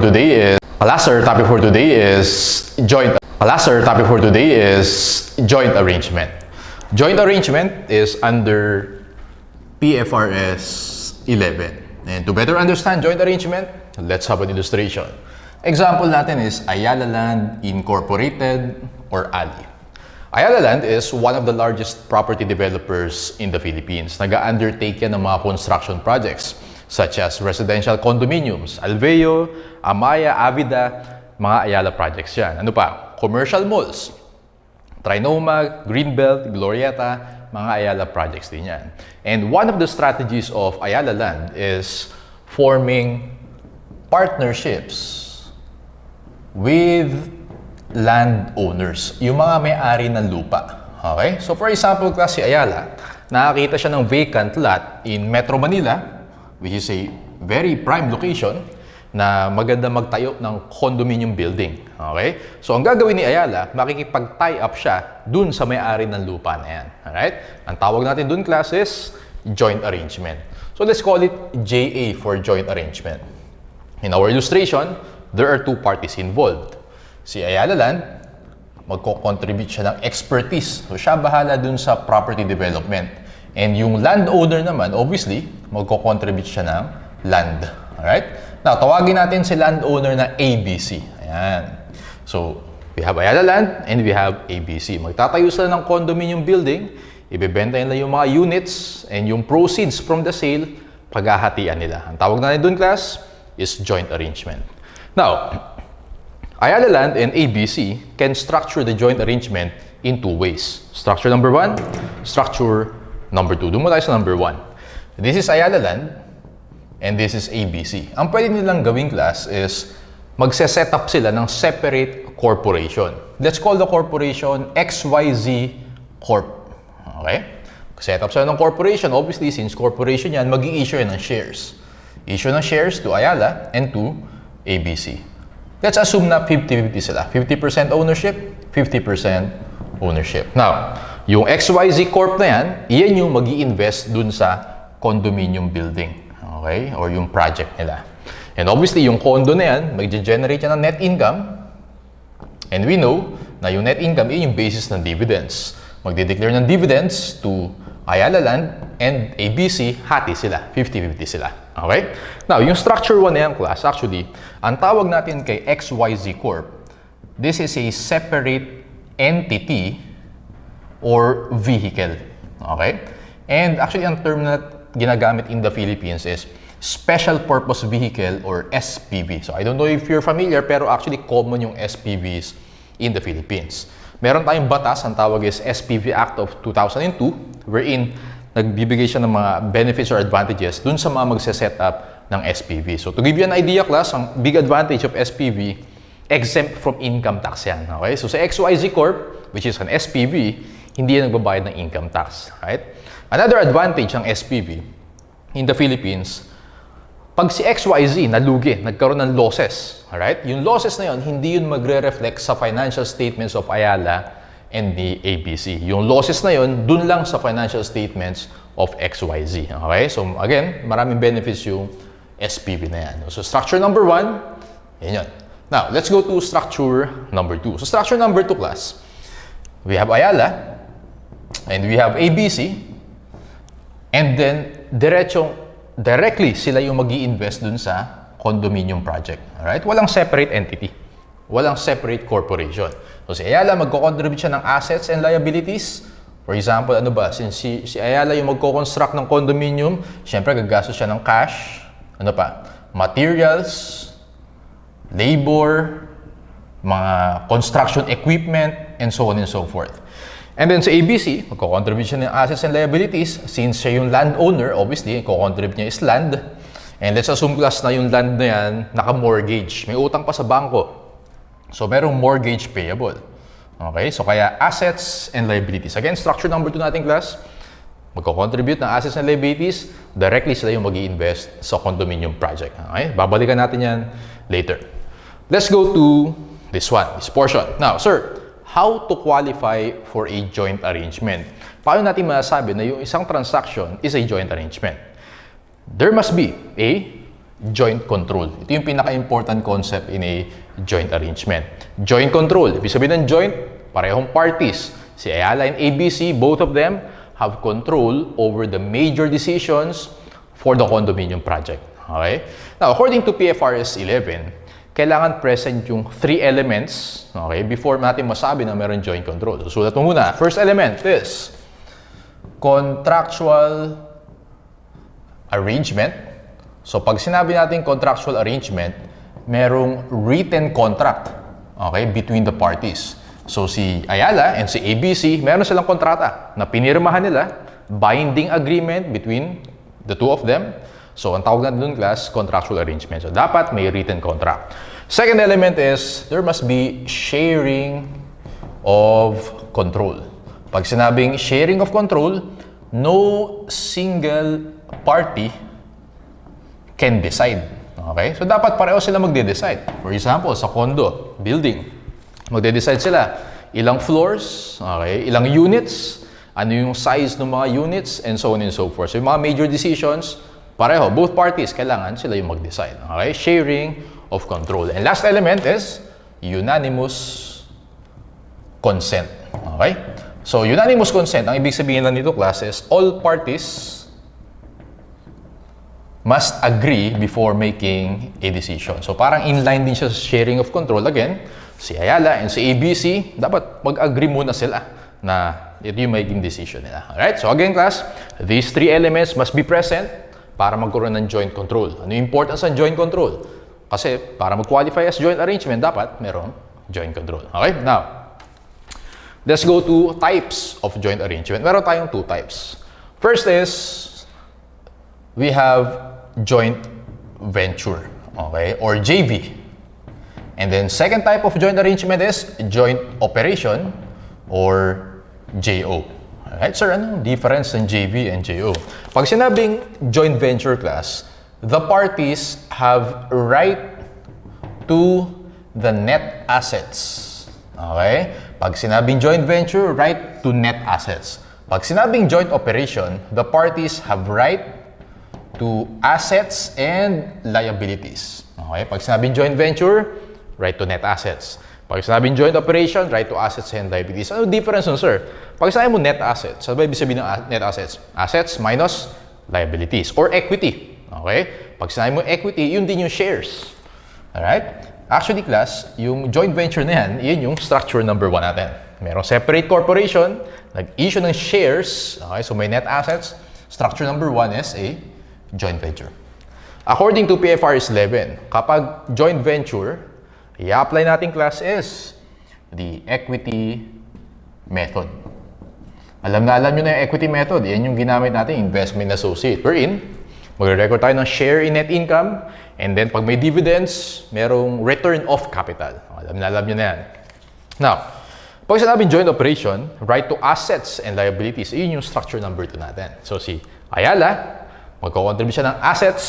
Today is topic for today is joint arrangement. Joint arrangement is under PFRS 11. And to better understand joint arrangement, let's have an illustration. Example natin is Ayala Land Incorporated or ALI. Ayala Land is one of the largest property developers in the Philippines. Nag-undertake yan ng mga construction projects such as residential condominiums, Alveo, Amaya, Avida, mga Ayala projects yan. Ano pa? Commercial malls, Trinoma, Greenbelt, Glorieta, mga Ayala projects din yan. And one of the strategies of Ayala Land is forming partnerships with landowners, yung mga may-ari ng lupa. Okay? So for example, class si Ayala, nakakita siya ng vacant lot in Metro Manila, which is a very prime location na maganda magtayo ng condominium building. Okay? So ang gagawin ni Ayala, makikipag-tie up siya dun sa may-ari ng lupa na yan. Alright? Ang tawag natin dun, class, is joint arrangement. So let's call it JA for joint arrangement. In our illustration, there are two parties involved. Si Ayala Land, magko-contribute siya ng expertise. So siya bahala dun sa property development. And yung landowner naman, obviously, magko-contribute siya ng land. Alright? Now, tawagin natin si landowner na ABC. Ayan. So, we have Ayala Land and we have ABC. Magtatayo sila ng condominium building, ibebenta nila yung mga units, and yung proceeds from the sale, paghahatian nila. Ang tawag natin dun, class, is joint arrangement. Now, Ayala Land and ABC can structure the joint arrangement in two ways. Structure number one, structure number two. Doon mo tayo sa number one. This is Ayala Land and this is ABC. Ang pwede nilang gawing, class, is magse-set up sila ng separate corporation. Let's call the corporation XYZ Corp. Okay? Set up sila ng corporation. Obviously, since corporation yan, mag-i-issue yan ng shares. Issue ng shares to Ayala and to ABC. Let's assume na 50-50 sila. 50% ownership, 50% ownership. Now, yung XYZ Corp na yan, iyan yung mag-i-invest dun sa condominium building. Okay? Or yung project nila. And obviously, yung condo na yan, mag-generate yan ng net income. And we know na yung net income, iyan yung basis ng dividends. Magde-declare ng dividends to Ayala Land and ABC, hati sila. 50-50 sila. Okay? Now, yung structure 1 na yan, class, actually, ang tawag natin kay XYZ Corp, this is a separate entity or vehicle. Okay? And actually, ang term na ginagamit in the Philippines is Special Purpose Vehicle or SPV. So, I don't know if you're familiar, pero actually, common yung SPVs in the Philippines. Meron tayong batas, ang tawag is SPV Act of 2002, wherein nagbibigay siya ng mga benefits or advantages dun sa mga magse-set up ng SPV. So, to give you an idea, class, ang big advantage of SPV, exempt from income tax yan. Okay? So, sa XYZ Corp, which is an SPV, hindi yan nagbabayad ng income tax. Right? Another advantage ng SPV in the Philippines, pag si XYZ nalugi, nagkaroon ng losses, alright? Yung losses na yun, hindi yun magre-reflect sa financial statements of Ayala and the ABC. Yung losses na yun, dun lang sa financial statements of XYZ. Okay? So again, maraming benefits yung SPV na yan. So structure number 1, yan yun. Now, let's go to structure number 2. So structure number 2, class, we have Ayala and we have ABC, and then directly sila yung mag-i-invest dun sa condominium project. Alright? Walang separate entity. Walang separate corporation. So si Ayala, magko-contribute siya ng assets and liabilities. For example, ano ba? Since si Ayala yung magko-construct ng condominium, syempre gagastos siya ng cash. Ano pa? Materials, labor, mga construction equipment, and so on and so forth. And then sa ABC, magko-contribute siya ng assets and liabilities. Since siya yung landowner, obviously, magko-contribute niya is land. And let's assume, class, na yung land na yan, naka-mortgage. May utang pa sa bangko. So, merong mortgage payable. Okay? So, kaya assets and liabilities. Again, structure number 2 natin, class. Magko-contribute ng assets and liabilities. Directly sila yung mag-i-invest sa condominium project. Okay? Babalikan natin yan later. Let's go to this one, this portion. Now, sir, how to qualify for a joint arrangement? Paano natin masasabi na yung isang transaction is a joint arrangement? There must be A, joint control. Ito yung pinaka-important concept in a joint arrangement. Joint control. Ibig sabihin ng joint, parehong parties. Si Ayala and ABC, both of them have control over the major decisions for the condominium project. Okay? Now, according to PFRS 11, kailangan present yung 3 elements, okay, before natin masabi na meron joint control. So, sulat mo muna. First element is contractual arrangement. So, pag sinabi natin contractual arrangement, merong written contract, okay, between the parties. So, si Ayala and si ABC, meron silang kontrata na pinirmahan nila, binding agreement between the two of them. So, ang tawag natin dun, class, contractual arrangement. So, dapat may written contract. Second element is, there must be sharing of control. Pag sinabing sharing of control, no single party can decide. Okay? So, dapat pareho sila magde-decide. For example, sa condo, building, magde-decide sila ilang floors, okay, ilang units, ano yung size ng mga units, and so on and so forth. So, yung mga major decisions, pareho, both parties, kailangan sila yung mag-decide. Okay? Sharing of control. And last element is unanimous consent. Okay? So, unanimous consent, ang ibig sabihin lang nito, class, is all parties must agree before making a decision. So, parang inline din siya sa sharing of control. Again, si Ayala and si ABC, dapat mag-agree muna sila na ito yung making decision nila. Alright? So, again, class, these 3 elements must be present para magkaroon ng joint control. Ano yung importance ng joint control? Kasi para mag-qualify as joint arrangement, dapat merong joint control. Okay? Now, let's go to types of joint arrangement. Meron tayong 2 types. First is, we have joint venture, okay, or JV. And then second type of joint arrangement is joint operation or JO. Alright, sir, anong difference ng JV and JO? Pag sinabing joint venture, class, the parties have right to the net assets. Okay? Pag sinabing joint venture, right to net assets. Pag sinabing joint operation, the parties have right to assets and liabilities. Okay? Pag sinabing joint venture, right to net assets. Pag sinabing joint operation, right to assets and liabilities. Ano difference nun, sir? Pag sinabi mo net assets, ano ba ibig sabihin ng net assets? Assets minus liabilities or equity. Okay? Pag sinabi mo equity, yun din yung shares. Alright? Actually, class, yung joint venture na yan, yun yung structure number 1 natin. Merong separate corporation, nag-issue ng shares, okay? So may net assets. Structure number 1 is a joint venture. According to PFRS 11, kapag joint venture, i-apply natin, class, is the equity method. Alam nyo na yung equity method. Yan yung ginamit natin, investment associate. Wherein, magre-record tayo ng share in net income, and then pag may dividends, merong return of capital. Alam nyo na yan. Now, pag sinabing joint operation, right to assets and liabilities, yun yung structure number 2 natin. So, si Ayala, magko-contribute siya ng assets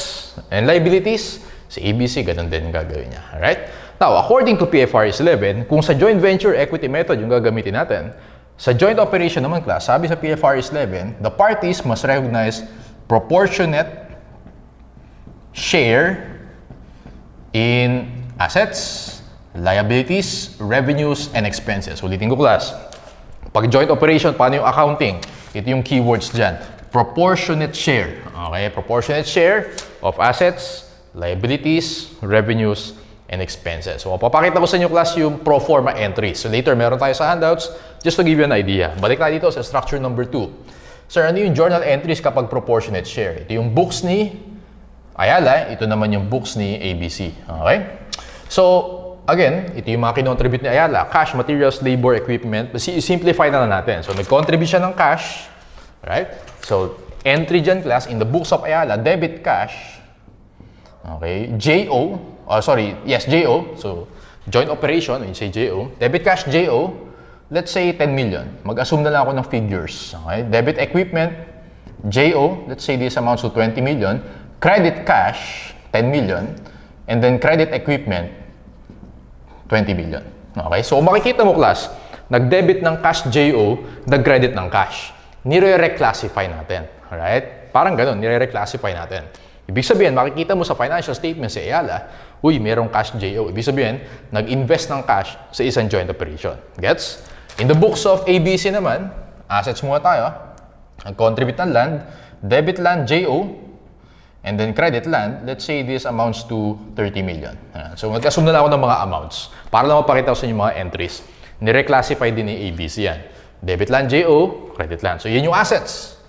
and liabilities. Si ABC, ganun din gagawin niya. Alright? Now, according to PFRS 11, kung sa joint venture equity method yung gagamitin natin, sa joint operation naman, class, sabi sa PFRS 11, the parties must recognize proportionate share in assets, liabilities, revenues, and expenses. Ulitin ko, class. Pag joint operation, paano yung accounting? Ito yung keywords dyan. Proportionate share. Okay? Proportionate share of assets, liabilities, revenues, and expenses. So, papakita ko sa inyo, class, yung pro forma entries. So, later, meron tayo sa handouts just to give you an idea. Balik tayo dito sa structure number 2. Sir, ano yung journal entries kapag proportionate share? Ito yung books ni Ayala, ito naman yung books ni ABC. Okay? So, again, ito yung mga kinontribute ni Ayala. Cash, materials, labor, equipment. Simplify na natin. So, nag-contribute siya ng cash. Right? So, entry dyan, class, in the books of Ayala, debit cash. Okay? JO. JO. So, joint operation, when you say JO. Debit cash, JO. Let's say 10 million. Mag-assume na lang ako ng figures. Okay? Debit equipment, JO. Let's say this amounts to 20 million. Credit cash, 10 million. And then credit equipment, 20 million. Okay? So, makikita mo, class, nag-debit ng cash JO, nag-credit ng cash. Nire-reclassify natin. Alright? Parang ganun, nire-reclassify natin. Ibig sabihin, makikita mo sa financial statement si Ayala, uy, merong cash JO. Ibig sabihin, nag-invest ng cash sa isang joint operation. Gets? In the books of ABC naman, assets muna tayo. Nag-contribute ng land, debit land JO, and then credit land. Let's say this amounts to 30 million. So, nagkasum na lang ako ng mga amounts para lang mapakita ko sa inyo mga entries. Nireclassify din ni ABC yan. Debit land JO, credit land. So, yan yung assets.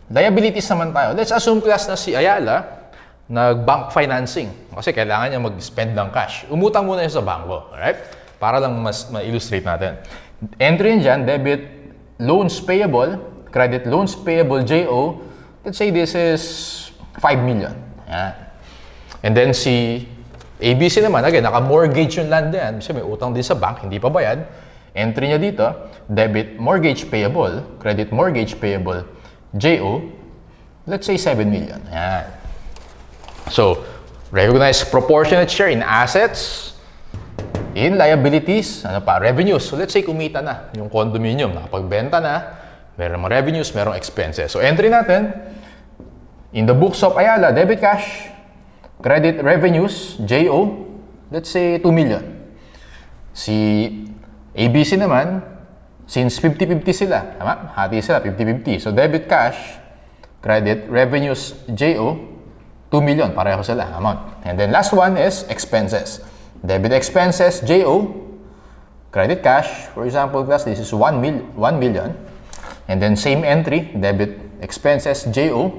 Liabilities naman tayo. Let's assume class na si Ayala nag-bank financing kasi kailangan niya mag-spend ng cash. Umutang muna siya sa bangko. Alright? Para lang mas ma-illustrate natin. Entry dyan, debit loans payable, credit loans payable JO. Let's say this is 5 million. Yan. And then si ABC naman, again, naka-mortgage yung land yan. Kasi may utang din sa bank, hindi pa bayad. Entry niya dito, debit mortgage payable, credit mortgage payable, JO, let's say 7 million. Yan. So, recognize proportionate share in assets, in liabilities, ano pa, revenues. So, let's say kumita na yung condominium, nakapagbenta na, meron mga revenues, merong expenses. So, entry natin, in the books of Ayala, debit cash, credit revenues, JO, let's say 2 million. Si ABC naman, since 50-50 sila, tama? Hati sila, 50-50. So, debit cash, credit revenues, JO, 2 million, pareho sila, amount. And then last one is expenses. Debit expenses, JO, credit cash, for example, class, this is 1 million. And then same entry, debit expenses, JO,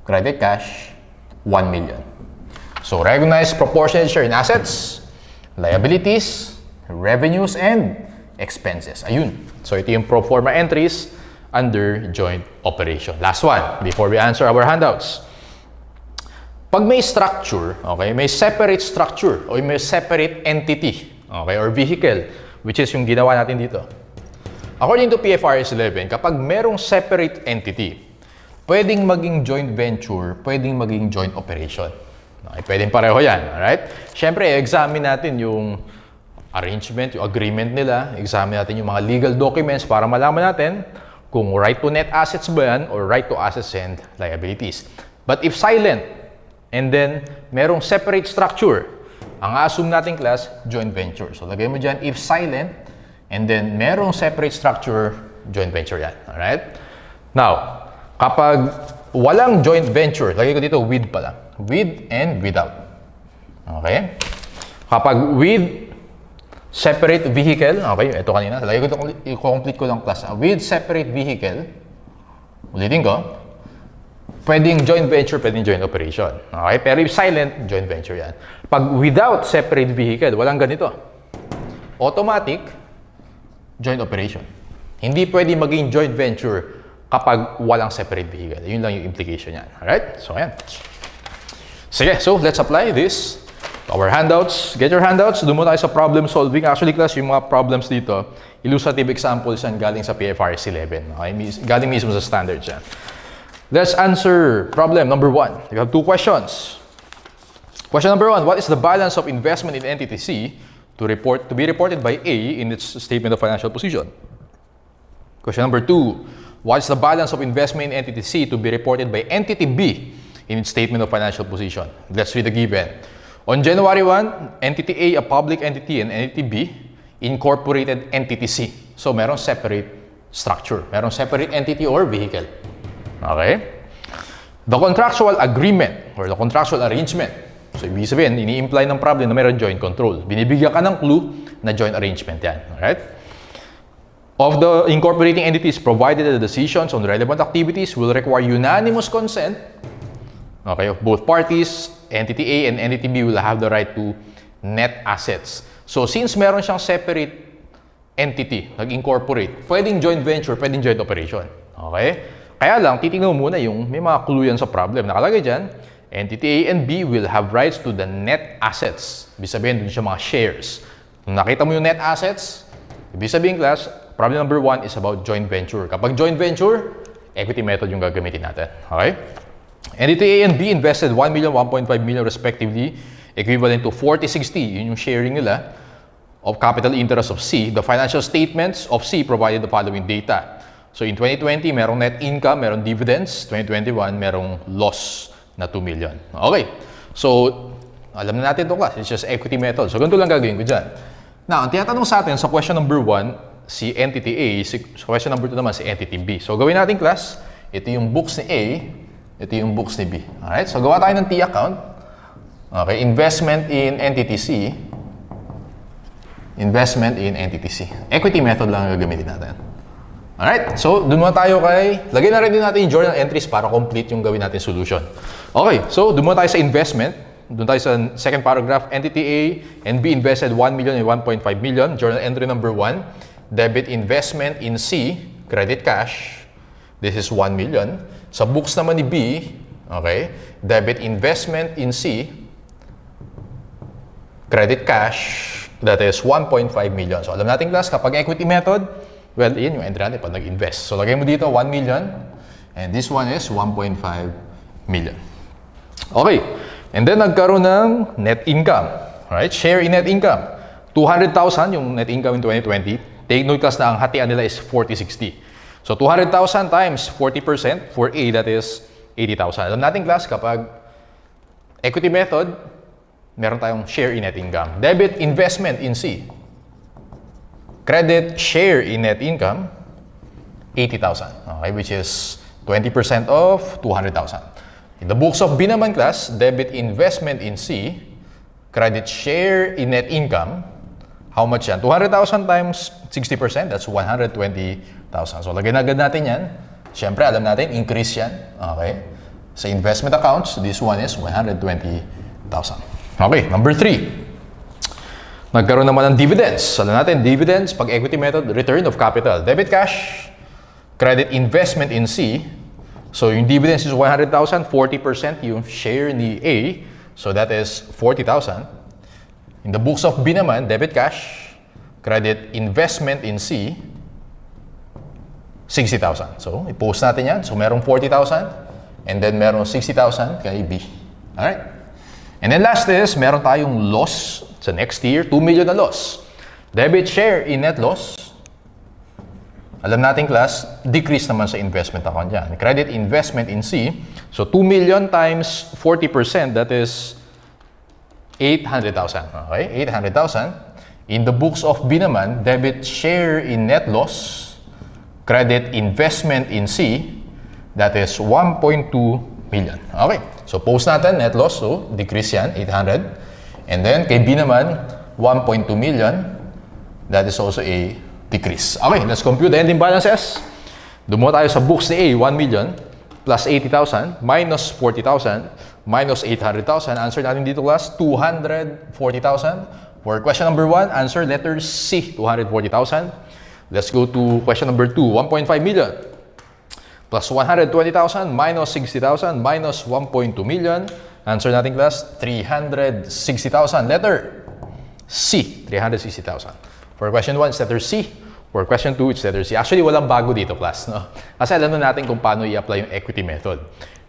credit cash, 1 million. So, recognize proportionate share in assets, liabilities, revenues, and expenses. Ayun. So, ito yung pro forma entries under joint operation. Last one, before we answer our handouts. Pag may structure, okay, may separate structure o may separate entity, okay, or vehicle, which is yung ginawa natin dito. According to PFRS 11, kapag merong separate entity, pwedeng maging joint venture, pwedeng maging joint operation. Okay, pwedeng pareho yan, alright? Siyempre, examine natin yung arrangement, yung agreement nila, examine natin yung mga legal documents para malaman natin kung right to net assets ba yan or right to assets and liabilities. But if silent, and then merong separate structure, ang assume natin class, joint venture. So, lagay mo dyan, if silent, and then merong separate structure, joint venture yan. Alright? Now, kapag walang joint venture, lagay ko dito with pala. With and without. Okay? Kapag with separate vehicle, okay, ito kanina, lagay ko ito, i-complete ko lang class. With separate vehicle, ulitin ko, pwedeng joint venture, pwedeng joint operation. Okay? Pero if silent, joint venture yan. Pag without separate vehicle, walang ganito. Automatic, joint operation. Hindi pwede maging joint venture kapag walang separate vehicle. Yun lang yung implication yan. Alright? So, ayan. Sige, so let's apply this to our handouts. Get your handouts. Doon muna tayo sa problem solving. Actually, class, yung mga problems dito, illustrative examples yan galing sa PFRS 11. Okay? Galing mismo sa standards yan. Let's answer problem number 1. We have 2 questions. Question number 1, what is the balance of investment in entity C to be reported by A in its statement of financial position? Question number 2, what is the balance of investment in entity C to be reported by entity B in its statement of financial position? Let's read the given. On January 1, entity A, a public entity, and entity B, incorporated entity C. So, merong separate structure. Merong separate entity or vehicle. Okay? The contractual agreement or the contractual arrangement. So, ibig sabihin, ini-imply ng problem na mayroon joint control. Binibigyan ka ng clue na joint arrangement yan. Alright? Of the incorporating entities, provided that the decisions on relevant activities will require unanimous consent, okay, of both parties, entity A and entity B will have the right to net assets. So, since meron siyang separate entity, nag-incorporate, pwedeng joint venture, pwedeng joint operation. Okay? Kaya lang, titignan mo muna yung may mga clue yan sa problem. Nakalagay dyan, entity A and B will have rights to the net assets. Ibig sabihin, dun siya mga shares. Kung nakita mo yung net assets, ibig sabihin, class, problem number 1 is about joint venture. Kapag joint venture, equity method yung gagamitin natin. Okay? Entity A and B invested 1 million, 1.5 million respectively, equivalent to 40-60. Yun yung sharing nila of capital interest of C. The financial statements of C provided the following data. So in 2020, merong net income, merong dividends. 2021, merong loss. na 2 million. Okay. So, alam na natin ito class. It's just equity method. So, ganito lang gagawin ko dyan. Now, ang tinatanong sa atin sa question number 1, si entity A, sa question number 2 naman si entity B. So, gawin natin class, ito yung books ni A, ito yung books ni B. Alright? So, gawa tayo ng T account. Okay, investment in entity C. Investment in entity C. Equity method lang ang gagamitin natin. Alright, so dun muna tayo lagay na rin din natin yung journal entries para complete yung gawin natin solution. Okay, so dun muna tayo sa investment. Dun tayo sa second paragraph. Entity A and B invested 1 million and 1.5 million. Journal entry number 1. Debit investment in C, credit cash. This is 1 million. Sa books naman ni B, okay, debit investment in C, credit cash, that is 1.5 million. So alam natin class, kapag equity method, well, yun yung entry natin pag nag-invest. So lagay mo dito 1 million and this one is 1.5 million. Okay. And then nagkaroon ng net income. Right? Share in net income. 200,000 yung net income in 2020. Take note class na ang hatian nila is 40-60. So 200,000 times 40% for A, that is 80,000. Alam natin class, kapag equity method, meron tayong share in net income. Debit investment in C. Credit share in net income, 80,000. Okay, which is 20% of 200,000. In the books of B naman class, debit investment in C, credit share in net income, how much yan? 200,000 times 60%, that's 120,000. So lagay na agad natin yan. Siyempre, alam natin, increase yan. Okay. Sa investment accounts, this one is 120,000. Okay, number 3. Nagkaroon naman ng dividends. Alam natin, dividends, pag equity method, return of capital. Debit cash, credit investment in C. So yung dividends is 100,000, 40% yung share ni A. So that is 40,000. In the books of B naman, debit cash, credit investment in C, 60,000. So i-post natin yan. So merong 40,000 and then merong 60,000 kay B. Alright? And then last is, meron tayong loss sa next year, 2 million na loss. Debit share in net loss. Alam natin class, decrease naman sa investment account yan. Credit investment in C. So 2 million times 40%, that is 800,000. Okay, 800,000. In the books of B naman, debit share in net loss. Credit investment in C, that is 1.2 million. Okay, so post natin, net loss, so decrease yan, 800. And then kay B naman, 1.2 million. That is also a decrease. Okay, let's compute the ending balances. Dumuha tayo sa books ni A, 1 million plus 80,000 minus 40,000 minus 800,000. Answer natin dito class, 240,000. For question number 1, answer letter C, 240,000. Let's go to question number 2, 1.5 million plus 120,000 minus 60,000 minus 1.2 million. Answer natin class, 360,000. Letter C, 360,000. For question 1, it's letter C. For question 2, it's letter C. Actually, walang bago dito, class. No? Kasi alam na natin kung paano i-apply yung equity method.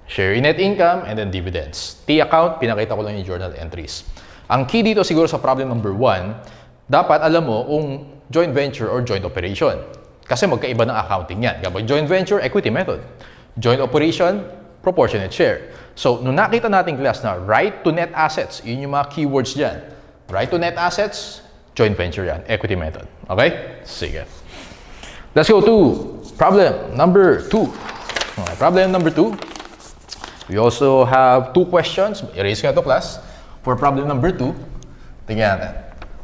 Share in net income and then dividends. T account, pinakita ko lang yung journal entries. Ang key dito siguro sa problem number 1, dapat alam mo kung joint venture or joint operation. Kasi magkaiba ng accounting yan. Kapag joint venture, equity method. Joint operation, proportionate share. So, nung nakita natin class na right to net assets, yun yung mga keywords dyan. Right to net assets, joint venture yan, equity method. Okay? Sige. Let's go to problem number 2. Okay, problem number 2. We also have 2 questions. Erase ko na ito, class. For problem number 2, tingnan natin.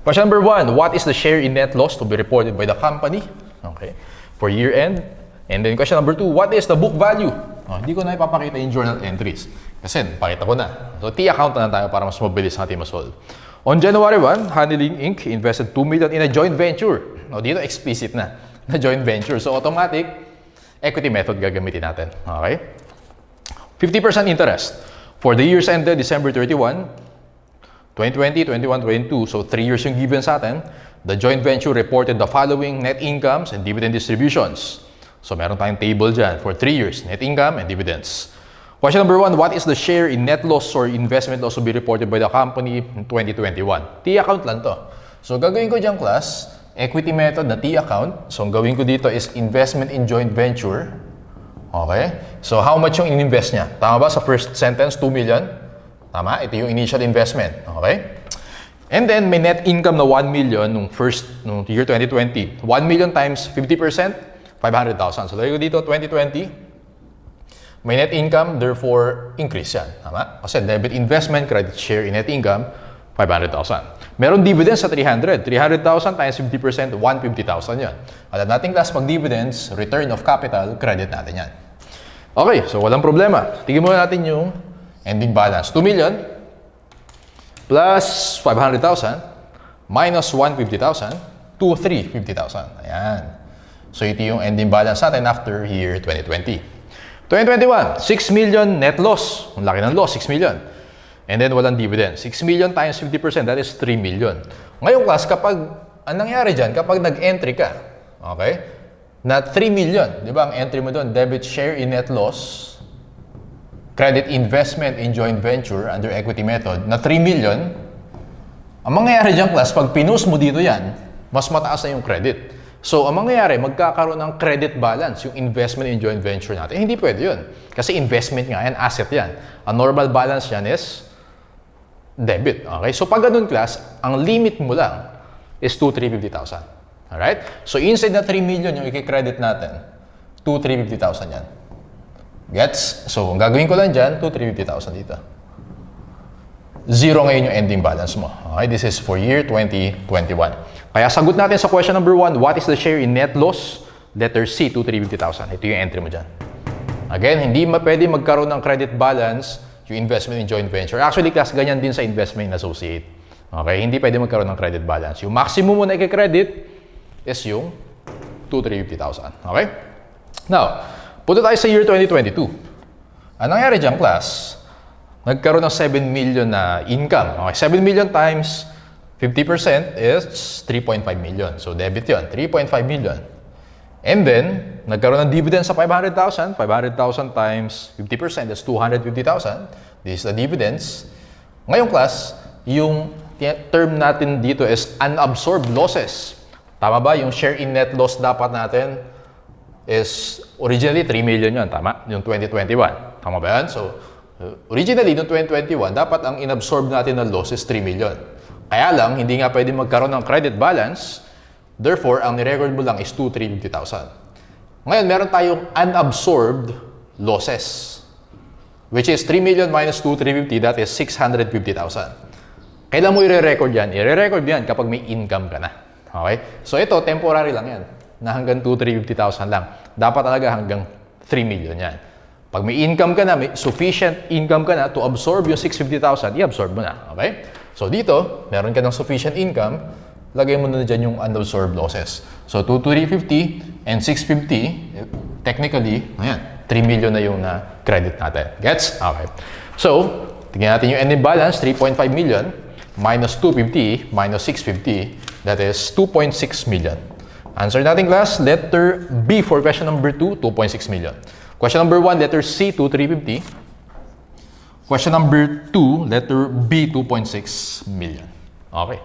Question number 1, what is the share in net loss to be reported by the company? Okay. For year end. And then question number 2, what is the book value? Hindi ko na ipapakita yung journal entries. Kasi, pakita ko na. So, T-account na tayo para mas mabilis natin masolve. On January 1, Honeylink Inc. invested 2 million in a joint venture. No, dito explicit na joint venture. So automatic, equity method gagamitin natin. Okay? 50% interest. For the years ended December 31, 2020, 21, 22, so 3 years yung given sa atin, the joint venture reported the following net incomes and dividend distributions. So meron tayong table dyan for 3 years, net income and dividends. Question number 1, what is the share in net loss or investment loss to be reported by the company in 2021? T-account lang to. So gagawin ko dyan class, equity method na T-account. So ang gawin ko dito is investment in joint venture Okay? So, how much yung in-invest niya? Tama ba sa first sentence, 2 million? Tama? Ito yung initial investment. Okay? And then, may net income na 1 million nung year 2020. 1 million times 50%, 500,000. So, lagay ko dito, 2020, may net income, therefore, increase yan. Tama? Kasi debit investment, credit share in net income, 500,000. Meron dividends sa 300. 300,000 times 50%, 150,000 yan. Alam natin class, pag dividends, return of capital, credit natin yan. Okay, so walang problema. Tignan muna natin yung ending balance. 2 million plus 500,000 minus 150,000 to 350,000. Ayan. So ito yung ending balance natin after year 2020. 2021, 6 million net loss. Ang laki ng loss, 6 million. And then walang dividend. 6 million times 50%, that is 3 million. Ngayon class, ang nangyari dyan, kapag nag-entry ka, okay, na 3 million, di ba ang entry mo doon, debit share in net loss, credit investment in joint venture under equity method na 3 million, ang mangyayari dyan class, pag pinus mo dito yan, mas mataas na yung credit. So, ang mangyayari, magkakaroon ng credit balance, yung investment in joint venture natin. Hindi pwede yun. Kasi investment nga yan, asset yan. Ang normal balance yan is debit. Okay? So, pag ganun class, ang limit mo lang is 2,350,000. Alright? So, inside na 3 million yung i-credit natin, 2,350,000 yan. Gets? So, ang gagawin ko lang dyan, 2,350,000 dito. Zero ngayon yung ending balance mo. Okay? This is for year 2021. Kaya sagot natin sa question number 1, what is the share in net loss? Letter C, 2,350,000. Ito yung entry mo dyan. Again, hindi pwede magkaroon ng credit balance yung investment in joint venture. Actually, class, ganyan din sa investment in associate. Okay? Hindi pwede magkaroon ng credit balance. Yung maximum mo na i-credit is yung 2,350,000. Okay? Now, punta tayo sa year 2022. Ang nangyari dyan, class, nagkaroon ng 7 million na income. Okay, 7 million times 50% is 3.5 million. So, debit yun, 3.5 million. And then, nagkaroon ng dividend sa 500,000. 500,000 times 50% is 250,000. This is the dividends. Ngayon, class, yung term natin dito is unabsorbed losses. Tama ba? Yung share in net loss dapat natin is originally 3 million yun. Tama? Yung 2021. Tama ba yan? So, originally, noong 2021, dapat ang inabsorb natin na loss is 3 million. Kaya lang, hindi nga pwede magkaroon ng credit balance. Therefore, ang nirecord mo lang is 2,350,000. Ngayon, meron tayong unabsorbed losses, which is 3 million minus 2,350, that is 650,000. Kailan mo i-record yan? I-record yan kapag may income ka na. Okay? So, ito, temporary lang yan, na hanggang 2,350,000 lang. Dapat talaga hanggang 3 million yan. Pag may income ka na, may sufficient income ka na to absorb yung 650,000, i-absorb mo na. Okay? So dito, meron ka ng sufficient income, lagay mo na dyan yung unabsorbed losses. So 2,350 and 650, technically, ayan, 3 million na yung na-credit natin. Gets? Okay. So, tingnan natin yung ending balance, 3.5 million minus 250 minus 650, that is 2.6 million. Answer natin class, letter B for question number 2, 2.6 million. Question number 1, letter C, 2,350. Question number 2, letter B, 2.6 million. Okay.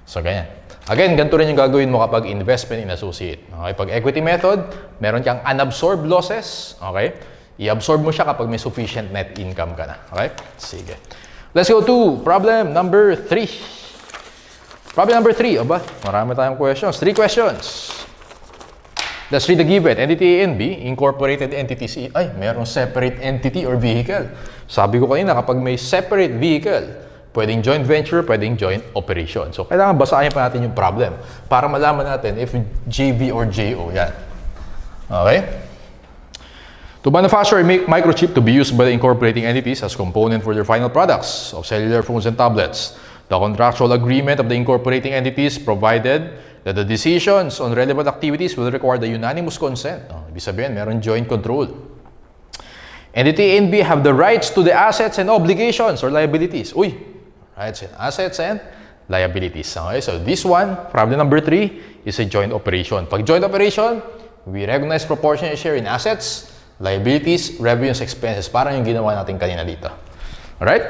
So, ganyan. Again, ganito rin yung gagawin mo kapag investment in associate. Okay. Pag equity method, meron kang unabsorbed losses. Okay. I-absorb mo siya kapag may sufficient net income ka na. Okay. Sige. Let's go to problem number 3. Problem number 3. Aba, marami tayong questions. 3 questions. Let's read the given. Entity A and B, incorporated entity C. Ay, merong separate entity or vehicle. Sabi ko kanina, kapag may separate vehicle, pwedeng joint venture, pwedeng joint operation. So, kailangan basahin pa natin yung problem para malaman natin if JV or JO yan. Okay? To manufacture a microchip to be used by the incorporating entities as component for their final products of cellular phones and tablets, the contractual agreement of the incorporating entities provided that the decisions on relevant activities will require the unanimous consent. Ibig sabihin, meron joint control. Entity A and B have the rights to the assets and obligations or liabilities. Uy, rights and assets and liabilities. Okay, so this one, problem number 3, is a joint operation. Pag joint operation, we recognize proportionate share in assets, liabilities, revenues, expenses. Parang yung ginawa natin kanina dito. Alright?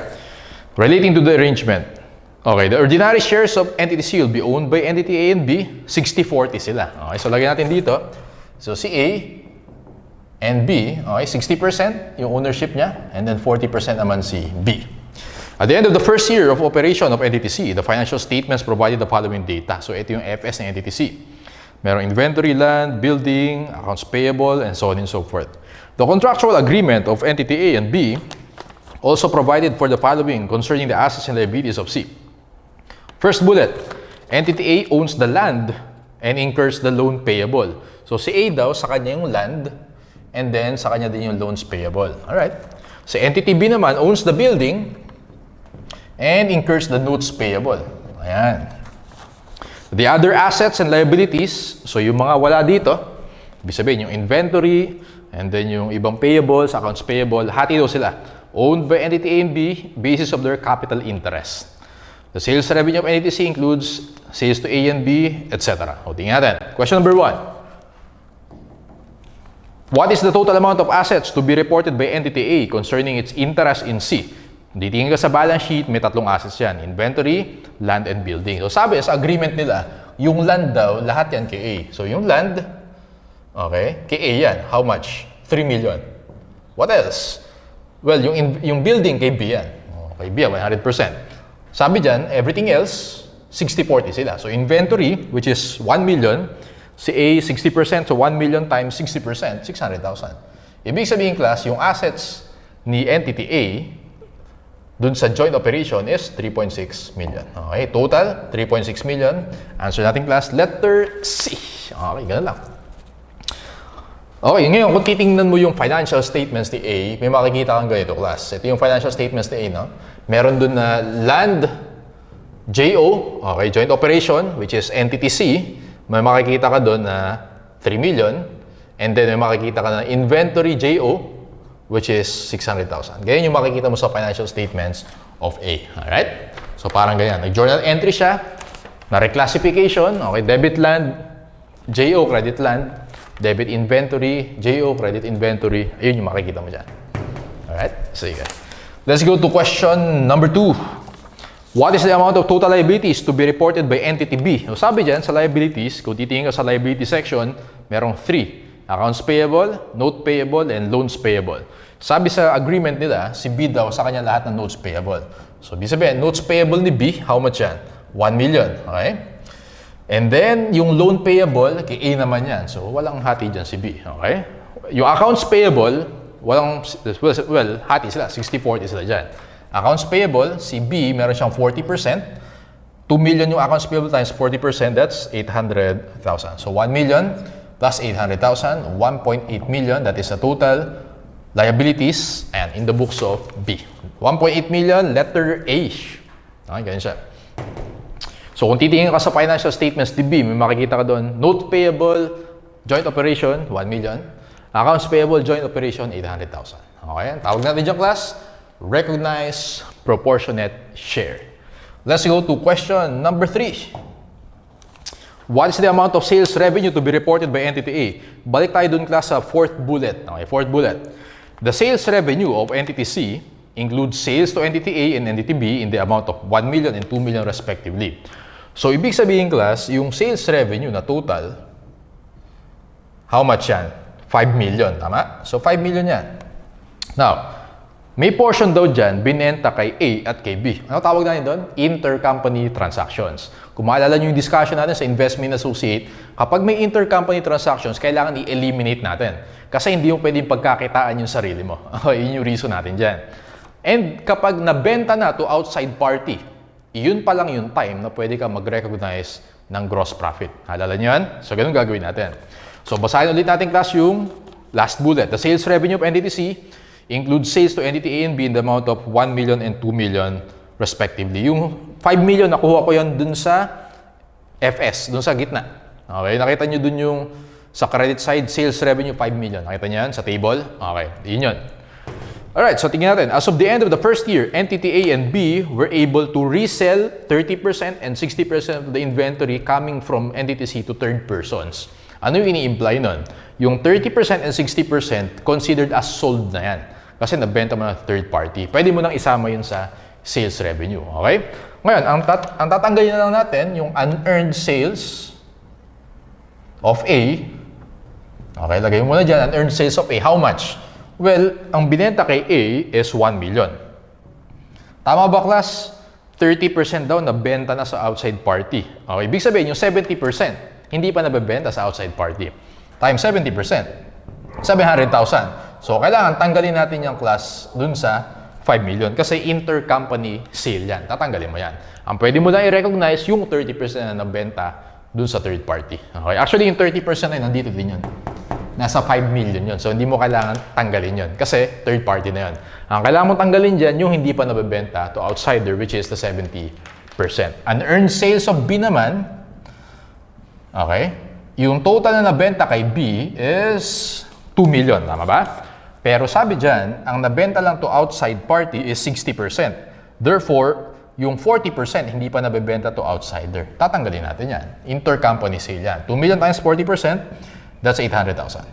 Relating to the arrangement. Okay, the ordinary shares of entity C will be owned by entity A and B. 60-40 sila. Okay, so lagyan natin dito. So si A and B. Okay, 60% yung ownership niya, and then 40% naman si B. At the end of the first year of operation of NTTC, the financial statements provided the following data. So ito yung FS ng NTTC. Merong inventory, land, building, accounts payable, and so on and so forth. The contractual agreement of entity A and B also provided for the following concerning the assets and liabilities of C. First bullet, entity A owns the land and incurs the loan payable. So si A daw, sa kanya yung land, and then sa kanya din yung loans payable. Alright? Si entity B naman owns the building and incurs the notes payable. Ayan. The other assets and liabilities, so yung mga wala dito, ibig sabihin yung inventory, and then yung ibang payables, accounts payable, hati daw sila. Owned by entity A and B, basis of their capital interest. The sales revenue of NTTC includes sales to A and B, etc. O, tingnan natin. Question number 1. What is the total amount of assets to be reported by entity A concerning its interest in C? Titingin ka sa balance sheet, may tatlong assets yan. Inventory, land, and building. So sabi, sa agreement nila, yung land daw, lahat yan kay A. So yung land, okay, kay A yan. How much? 3 million. What else? Well, yung building kay B yan. Kay B yan, 100%. Sabi dyan, everything else, 60-40 sila. So inventory, which is 1 million, si A 60%, so 1 million times 60%, 600,000. Ibig sabihin, class, yung assets ni entity A dun sa joint operation is 3.6 million. Okay, total 3.6 million. Answer natin, class, letter C. Okay, ganun lang. Okay, ngayon, kung titingnan mo yung financial statements ni A, may makikita kang ganito, class. Ito yung financial statements ni A, no? Meron dun na land, JO, okay, joint operation, which is entity C. May makikita ka dun na 3 million. And then may makikita ka na inventory, JO, which is 600,000. Ganyan yung makikita mo sa financial statements of A. Alright? So parang ganyan. Nag-journal entry siya, na reclassification, okay, debit land, JO, credit land, debit inventory, JO, credit inventory. Ayun yung makikita mo dyan. Alright? Sige. Let's go to question number 2. What is the amount of total liabilities to be reported by entity B? So sabi dyan, sa liabilities, kung titingin ka sa liability section, merong 3. Accounts payable, note payable, and loans payable. Sabi sa agreement nila, si B daw sa kanya lahat ng notes payable. So, ibig sabihin, notes payable ni B, how much yan? 1 million. Okay? And then, yung loan payable, kay A naman yan. So, walang hati dyan si B. Okay? Yung accounts payable, walang, well, hati sila. 60-40 sila dyan. Accounts payable, si B, meron siyang 40%. 2 million yung accounts payable times 40%, that's 800,000. So, 1 million plus 800,000, 1.8 million, that is the total liabilities and in the books of B. 1.8 million, letter A. Okay, ganyan siya. So, kung titingin ka sa financial statements ni B, may makikita ka doon, note payable, joint operation, 1 million. Accounts payable, joint operation, 800,000. Okay, tawag natin dyan, class, recognize proportionate share. Let's go to question number 3. What is the amount of sales revenue to be reported by entity A? Balik tayo dun, class, sa fourth bullet. Okay, fourth bullet. The sales revenue of entity C includes sales to entity A and entity B in the amount of 1 million and 2 million respectively. So, ibig sabihin, class, yung sales revenue na total, how much yan? 5 million, tama? So, 5 million yan. Now, may portion daw dyan, binenta kay A at kay B. Ano tawag natin doon? Intercompany transactions. Kung maalala nyo yung discussion natin sa investment associate, kapag may intercompany transactions, kailangan i-eliminate natin. Kasi hindi yung pwedeng pagkakitaan yung sarili mo. Yun yung reason natin dyan. And kapag nabenta na to outside party, yun pa lang yung time na pwede ka mag-recognize ng gross profit. Alala nyo yan? So, ganun gagawin natin. So, basahin ulit natin, class, yung last bullet. The sales revenue of entity C includes sales to entity A and B in the amount of 1 million and 2 million respectively. Yung 5 million, nakuha ko yan dun sa FS, dun sa gitna. Okay, nakita nyo dun yung sa credit side, sales revenue 5 million. Nakita nyo yan sa table? Okay, yun yun. Alright, so tingnan natin. As of the end of the first year, entity A and B were able to resell 30% and 60% of the inventory coming from entity C to third persons. Ano yung ini-imply nun? Yung 30% and 60% considered as sold na yan. Kasi nabenta mo na third party. Pwede mo nang isama yun sa sales revenue. Okay? Ngayon, ang tatanggalin na lang natin yung unearned sales of A Okay, lagay mo muna dyan, unearned sales of A. How much? Well, ang binenta kay A is 1 million. Tama ba, class? 30% daw nabenta na sa outside party. Okay, ibig sabihin yung 70% hindi pa nabebenta sa outside party. Times 70%, 700,000. So, kailangan tanggalin natin yung class dun sa 5 million kasi intercompany sale yan. Tatanggalin mo yan. Ang pwede mo lang i-recognize yung 30% na nabenta dun sa third party. Okay? Actually, yung 30% ay nandito din yun. Nasa 5 million yun. So, hindi mo kailangan tanggalin yun kasi third party na yun. Ang kailangan mo tanggalin dyan, yung hindi pa nabebenta to outsider, which is the 70%. Unearned sales of B naman, okay, yung total na nabenta kay B is 2 million. Tama ba? Pero sabi dyan, ang nabenta lang to outside party is 60%. Therefore, yung 40% hindi pa nabebenta to outsider. Tatanggalin natin yan. Intercompany sale yan. 2 million times 40%, that's 800,000.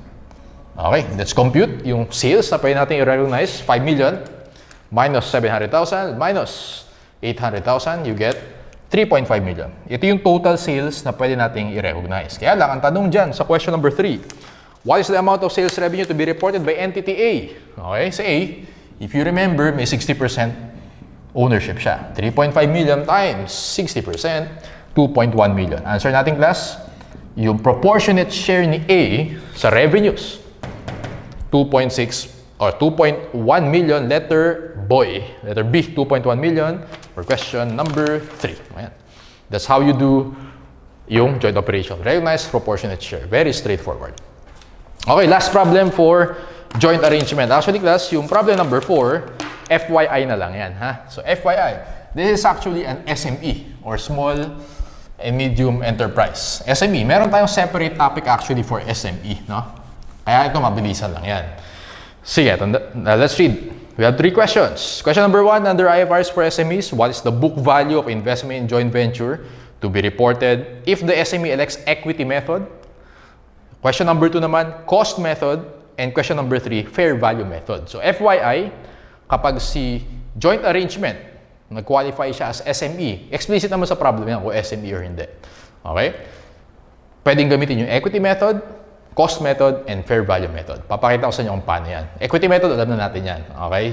Okay, let's compute yung sales na pwede natin i-recognize. 5 million minus 700,000 minus 800,000, you get 3.5 million. Ito yung total sales na pwede natin i-recognize. Kaya lang, ang tanong dyan sa question number 3, what is the amount of sales revenue to be reported by entity A? Okay, sa A, if you remember, may 60% ownership siya. 3.5 million times 60%, 2.1 million. Answer natin, class, yung proportionate share ni A sa revenues, 2.6 or 2.1 million, letter boy. Letter B, 2.1 million for question number 3. Ayan. That's how you do yung joint operation. Recognize proportionate share. Very straightforward. Okay, last problem for joint arrangement. Actually, class, yung problem number 4, FYI na lang yan. Ha? So, FYI, this is actually an SME or small and medium enterprise. SME, meron tayong separate topic actually for SME. No? Kaya ito, mabilisan lang yan. Sige, let's read. We have 3 questions. Question number 1, under IFRS for SMEs, what is the book value of investment in joint venture to be reported if the SME elects equity method? Question number 2 naman, cost method. And question number 3, fair value method. So, FYI, kapag si joint arrangement, nag-qualify siya as SME, explicit naman sa problem yan kung SME or hindi. Okay? Pwedeng gamitin yung equity method, cost method, and fair value method. Papakita ko sa inyo kung paano yan. Equity method, alam na natin yan. Okay?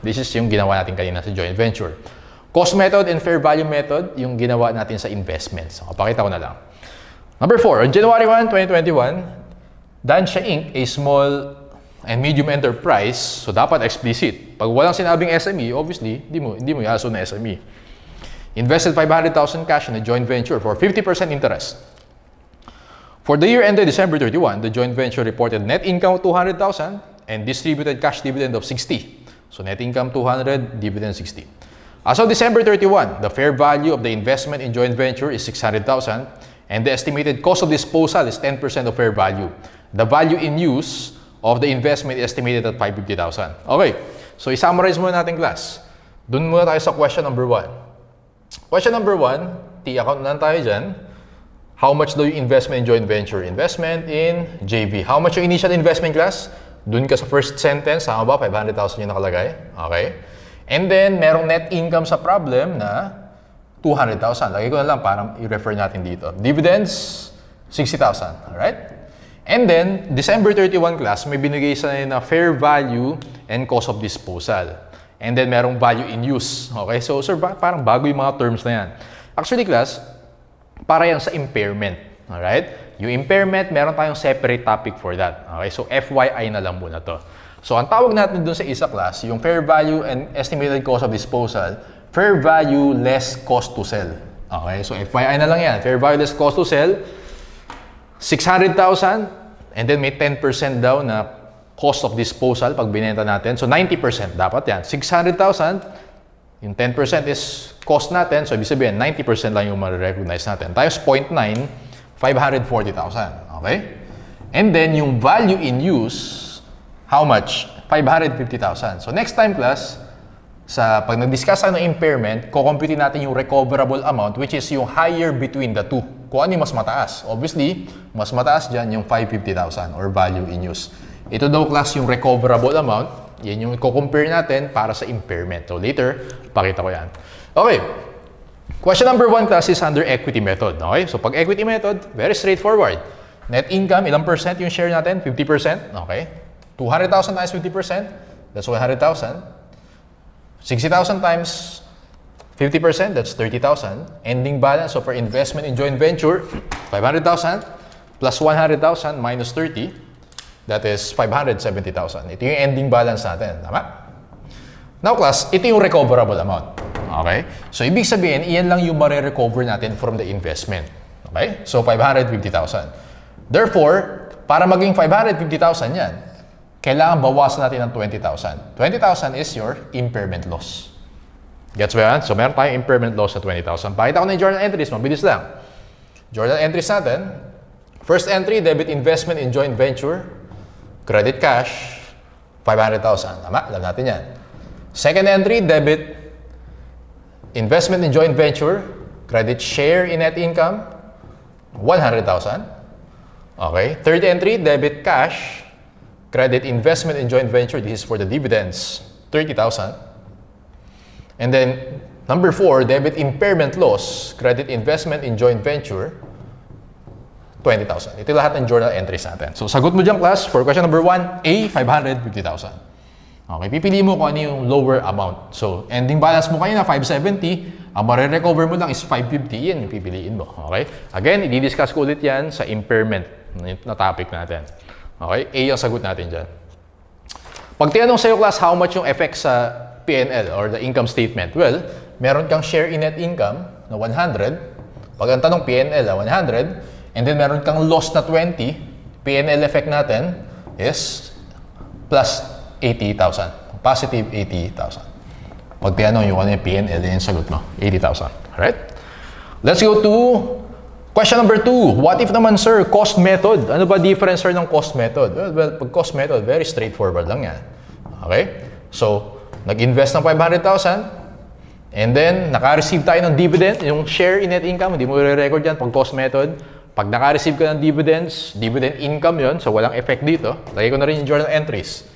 This is yung ginawa natin kanina sa joint venture. Cost method and fair value method, yung ginawa natin sa investments. So, papakita ko na lang. Number 4, on January 1, 2021, Dansha Inc., a small and medium enterprise, so dapat explicit. Pag walang sinabing SME, obviously, hindi mo iaso na SME. Invested 500,000 cash in a joint venture for 50% interest. For the year ended December 31, the joint venture reported net income of 200,000 and distributed cash dividend of 60. So net income 200, dividend 60. As of December 31, the fair value of the investment in joint venture is 600,000 and the estimated cost of disposal is 10% of fair value. The value in use of the investment is estimated at 550,000. Okay, so i-summarize muna natin, class. Doon muna tayo sa question number 1. Question number 1, T-account na tayo dyan. How much daw yung investment in joint venture? Investment in JV. How much yung initial investment, class? Doon ka sa first sentence, tama ba? 500,000 yung nakalagay. Okay. And then, merong net income sa problem na 200,000. Lagay ko na lang para i-refer natin dito. Dividends, 60,000. Alright? And then, December 31, class, may binigay sa na fair value and cost of disposal. And then, merong value in use. Okay? So, sir, parang bago yung mga terms na yan. Actually, class, para yan sa impairment. Alright? Yung impairment, meron tayong separate topic for that. Okay? So, FYI na lang muna to. So, ang tawag natin dun sa isa, class, yung fair value and estimated cost of disposal, fair value less cost to sell. Okay? So, FYI na lang yan. Fair value less cost to sell, 600,000 and then may 10% daw na cost of disposal pag binenta natin. So, 90% dapat yan. 600,000, yung 10% is cost natin. So, ibig sabihin, 90% lang yung ma-recognize natin. Times 0.9, 540,000. Okay? And then, yung value in use, how much? 550,000. So, next time, class, pag nag-discuss tayo ng impairment, kukumputin natin yung recoverable amount, which is yung higher between the two. Kung ano yung mas mataas. Obviously, mas mataas dyan yung 550,000 or value in use. Ito daw, class, yung recoverable amount. Yan yung i-compare natin para sa impairment. So, later, pakita ko yan. Okay. Question number 1, class, is under equity method. Okay? So, pag equity method, very straightforward. Net income, ilang percent yung share natin? 50%. Okay. 200,000 times 50%, that's 100,000. 60,000 times 50%, that's 30,000. Ending balance of our investment in joint venture, 500,000 plus 100,000 minus 30, that is 570,000. Ito yung ending balance natin. Tama? Now class, ito yung recoverable amount. Okay? So, ibig sabihin, iyan lang yung marirecover natin from the investment. Okay? So, 550,000. Therefore, para maging 550,000 yan, kailangan bawasan natin ng 20,000. 20,000 is your impairment loss. Gets ba yan? So, meron tayong impairment loss sa 20,000. Pakita ko na yung journal entries. Mabilis lang. Journal entries natin. First entry, debit investment in joint venture. Credit cash, 500,000. Tama? Alam natin yan. Second entry, debit investment in joint venture. Credit share in net income, 100,000. Okay. Third entry, debit cash. Credit investment in joint venture. This is for the dividends, 30,000. And then, number 4, debit impairment loss. Credit investment in joint venture, 20,000. Ito lahat ng journal entries natin. So, sagot mo dyan, class, for question number 1, A, 550,000. Okay, pipili mo kung ano yung lower amount. So, ending balance mo kanina, 570. Ang marirecover mo lang is 550. Yan yung pipiliin mo. Okay? Again, i-discuss ko ulit yan sa impairment na topic natin. Okay? A ang sagot natin dyan. Pag tinanong sa'yo, class, how much yung effect sa P&L or the income statement? Well, meron kang share in net income na 100. Pag ang tanong P&L na 100. And then meron kang loss na 20. P&L effect natin is plus 80,000. Positive 80,000. Pag tinanong yung ano yung P&L, yung sagot mo. 80,000. Alright? Let's go to question number 2. What if naman, sir, cost method? Ano ba difference, sir, ng cost method? Well, pag cost method, very straightforward lang yan. Okay? So, nag-invest ng 500,000 and then, naka-receive tayo ng dividend, yung share in net income, hindi mo i-record yan pag cost method. Pag naka-receive ka ng dividends, dividend income yon, so walang effect dito. Lagay ko na rin yung journal entries.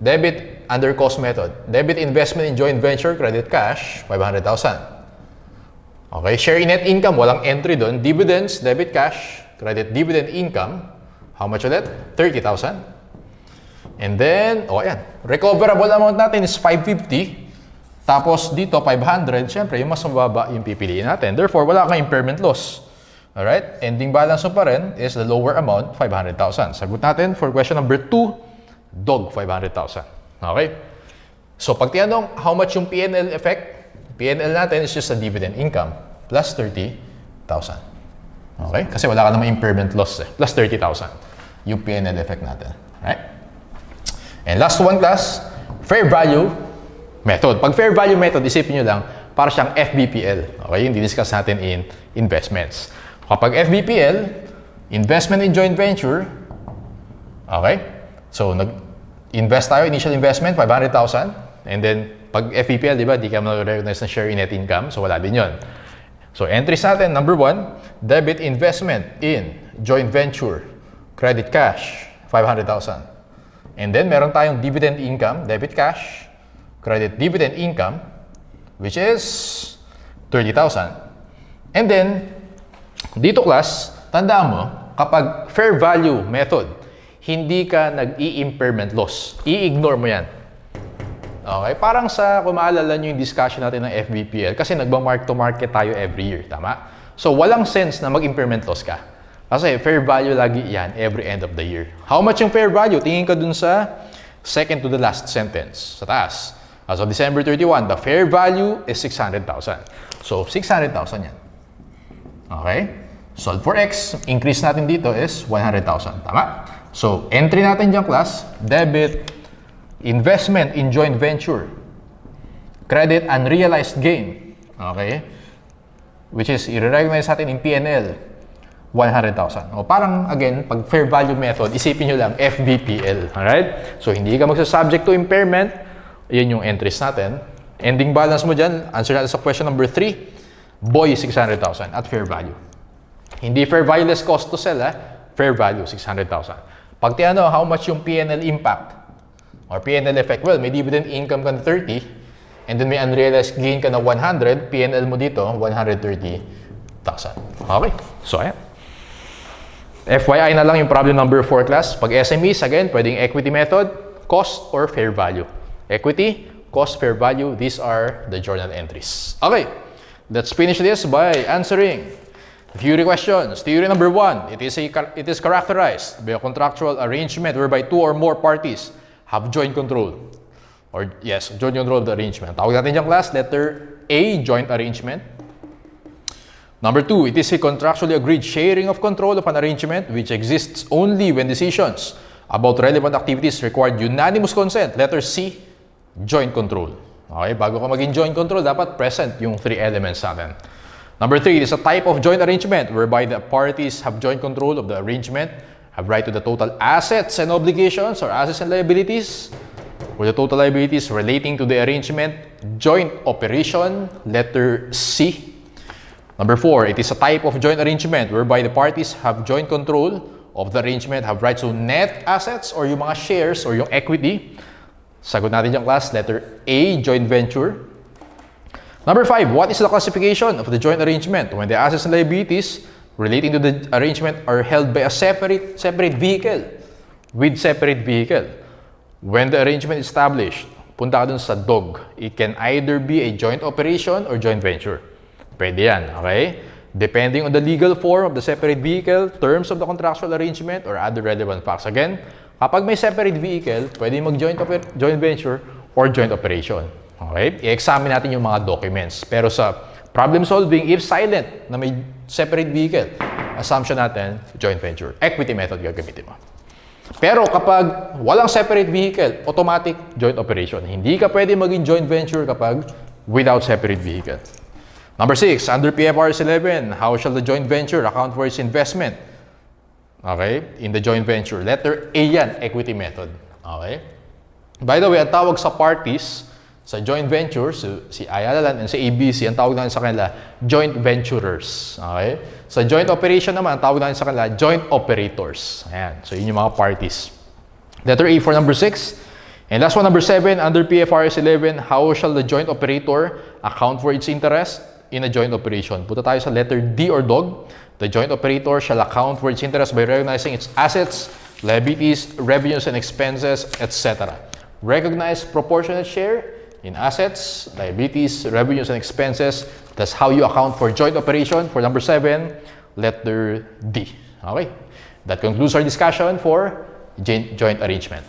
Debit under cost method. Debit investment in joint venture, credit cash, 500,000. Okay, share in net income, walang entry doon. Dividends, debit cash, credit dividend income. How much ulit? 30,000. And then, ayan. Recoverable amount natin is 550. Tapos dito, 500. Siyempre, yung mas mababa yung pipiliin natin. Therefore, wala kang impairment loss. Alright? Ending balance mo pa rin is the lower amount, 500,000. Sagot natin for question number 2, dog, 500,000. Okay? So, pag tinanong, how much yung P&L effect? P&L natin is just a dividend income plus 30,000. Okay? Kasi wala ka namang impairment loss eh. Plus 30,000 yung P&L effect natin. Right? And last one, class, fair value method. Pag fair value method, isipin nyo lang, para siyang FVPL. Okay? Yung diniscuss natin in investments. Kapag FVPL, investment in joint venture, okay? So, nag-invest tayo, initial investment, 500,000. And then, pag FVPL, di ba, di ka ma-recognize na share in net income. So, wala din yun. So, entries natin, number 1, debit investment in joint venture, credit cash, 500,000. And then, meron tayong dividend income, debit cash, credit dividend income, which is 30,000. And then, dito, class, tandaan mo, kapag fair value method, hindi ka nag-i-impairment loss. I-ignore mo yan. Okay? Parang sa, kung maalala nyo yung discussion natin ng FVPL, kasi nagba-mark to market tayo every year, tama? So, walang sense na mag-impairment loss ka. Kasi fair value lagi yan every end of the year. How much yung fair value? Tingin ka dun sa second to the last sentence, sa taas. As of December 31, the fair value is 600,000. So, 600,000 yan. Okay? Solve for X, increase natin dito is 100,000. Tama? So, entry natin dyan, class, debit, investment in joint venture, credit unrealized gain, okay? Which is, i-recognize natin in P&L, 100,000. O parang, again, pag fair value method, isipin nyo lang, FVPL, alright? So, hindi ka magsa-subject to impairment, yun yung entries natin. Ending balance mo dyan, answer natin sa question number 3, boy, 600,000 at fair value. Hindi fair value less cost to sell, fair value, 600,000. Pag tiyano, how much yung P&L impact or P&L effect? Well, may dividend income ka na 30 and then may unrealized gain ka na 100, P&L mo dito, 130,000. Okay, so ayan. FYI na lang yung problem number 4 class. Pag SMEs, again, pwedeng equity method, cost, or fair value. Equity, cost, fair value, these are the journal entries. Okay, let's finish this by answering theory questions. Theory number 1, it is characterized by a contractual arrangement whereby two or more parties have joint control. Or yes, joint control of the arrangement. Tawag natin yung class, letter A, joint arrangement. Number 2, it is a contractually agreed sharing of control of an arrangement which exists only when decisions about relevant activities required unanimous consent. Letter C, joint control. Okay, bago ka maging joint control, dapat present yung 3 elements natin. Number 3, it is a type of joint arrangement whereby the parties have joint control of the arrangement, have right to the total assets and obligations or assets and liabilities, or the total liabilities relating to the arrangement, joint operation, letter C. Number 4, it is a type of joint arrangement whereby the parties have joint control of the arrangement, have rights to net assets or yung mga shares or yung equity. Sagot natin yung class, letter A, joint venture. Number 5, what is the classification of the joint arrangement when the assets and liabilities relating to the arrangement are held by a separate vehicle with separate vehicle? When the arrangement is established, punta ka dun sa DOG. It can either be a joint operation or joint venture. Pwede yan, okay? Depending on the legal form of the separate vehicle, terms of the contractual arrangement, or other relevant facts. Again, kapag may separate vehicle, pwede mag-joint venture or joint operation. Okay? I-examine natin yung mga documents. Pero sa problem solving, if silent na may separate vehicle, assumption natin, joint venture. Equity method gagamitin mo. Pero kapag walang separate vehicle, automatic joint operation. Hindi ka pwede maging joint venture kapag without separate vehicle. Number 6, under PFRS 11, how shall the joint venture account for its investment? Okay, in the joint venture. Letter A yan, equity method. Okay? By the way, ang tawag sa parties sa joint venture, si Ayala Land and si ABC, ang tawag natin sa kanila, joint venturers. Okay? Sa joint operation naman, ang tawag natin sa kanila, joint operators. Ayan. So, yun yung mga parties. Letter A for number 6. And last one, number 7, under PFRS 11, how shall the joint operator account for its interest in a joint operation? Punta tayo sa letter D or DOG. The joint operator shall account for its interest by recognizing its assets, liabilities, revenues and expenses, etc. Recognize proportionate share in assets, liabilities, revenues and expenses. That's how you account for joint operation. For number 7, letter D. Okay. That concludes our discussion for joint arrangement.